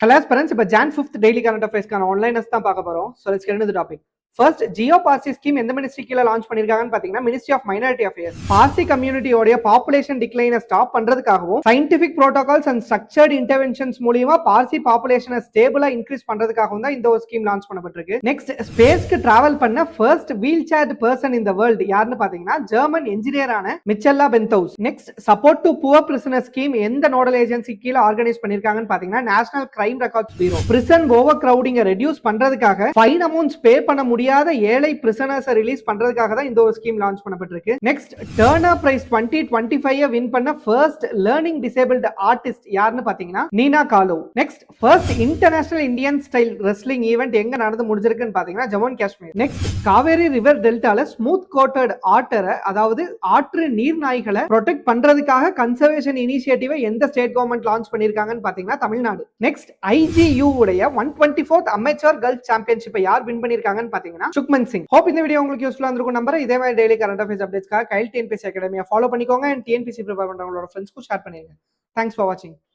Hello aspirants, இப்போ Jan 5th daily current affairs online தான் பார்க்க போறோம். So let's get into the topic. First Jiyo Parsi scheme எந்த ministry கீழே லான்ச் பண்ணிருக்காங்கன்னு பாத்தீங்கன்னா ministry of minority affairs. Parsi கம்யூனிட்டியோட பாப்புலேஷன் டிக்ளைனை ஸ்டாப் பண்றதுக்காகவும் scientific protocols and structured interventions மூலியமா பார்சி பாப்புலேஷனை ஸ்டேபிளா இன்க்ரீஸ் பண்றதுக்காகவும் தான் இந்த ஒரு ஸ்கீம் லான்ச் பண்ணப்பட்டிருக்கு. நெக்ஸ்ட் ஸ்பேஸ்க்கு டிராவல் பண்ண ஃபர்ஸ்ட் வீல் சேர்ட் பர்சன் இந்த வேர்ல்டு யாருன்னு பாத்தீங்கன்னா ஜெர்மன் என்ஜினியரான Michaela Benthaus. Next support to poor prisoner scheme எந்த நோடல் ஏஜென்சி கீழே ஆர்கனைஸ் பண்ணிருக்காங்கன்னு பாத்தீங்கன்னா national crime records bureau. Prison over கிரவுடிங்கை ரெடியூஸ் பண்றதுக்காக ஃபைன் அமௌண்ட்ஸ் பே பண்ண முடியாத ஏழை பிரிசனர்ஸ் ரிலீஸ் பண்றதுக்காக தான் இந்த ஒரு ஸ்கீம் லான்ச் பண்ணப்பட்டிருக்கு. நெக்ஸ்ட் டர்னர் பிரைஸ் 2025 வின் பண்ண ஃபர்ஸ்ட் லேர்னிங் டிசேபிள்டு ஆர்டிஸ்ட் யாருன்னு பாத்தீங்கன்னா Nnena Kalu. Next first international Indian style wrestling event எங்க நடந்து முடிஞ்சிருக்குன்னு பாத்தீங்கன்னா Jammu and Kashmir. Next Kaveri river டெல்டால ஸ்மூத் கோட்டட் ஆட்டரை அதாவது ஆற்று நீர் நாய்களை ப்ரொடெக்ட் பண்றதுக்காக கன்சர்வேஷன் இனிஷியேட்டிவை எந்த ஸ்டேட் கவர்மெண்ட் லான்ச் பண்ணிருக்காங்கன்னு பாத்தீங்கன்னா தமிழ்நாடு. நெக்ஸ்ட் IGU உடைய 124th அமெச்சூர் கேர்ள்ஸ் சாம்பியன்ஷிப்பை யார் வின் பண்ணிருக்காங்கன்னு பாத்தீங்கன்னா சுக்மன் சிங். ஹோப் இந்த வீடியோ உங்களுக்கு யூஸ்ஃபுல்லா இருந்திருக்கும் நம்புறேன். இதே மாதிரி டெய்லி கரண்ட் அஃபேர்ஸ் அப்டேட்ஸ்க்காக கைல் டிஎன்பிஎஸ்சி அகாடமியை ஃபாலோ பண்ணிக்கோங்க அண்ட் டிஎன்பிஎஸ்சி ப்ரிப்பேர் பண்றவங்களோட ஃப்ரெண்ட்ஸ்க்கு ஷேர் பண்ணிடுங்க. தேங்க்ஸ் ஃபார் வாட்சிங்.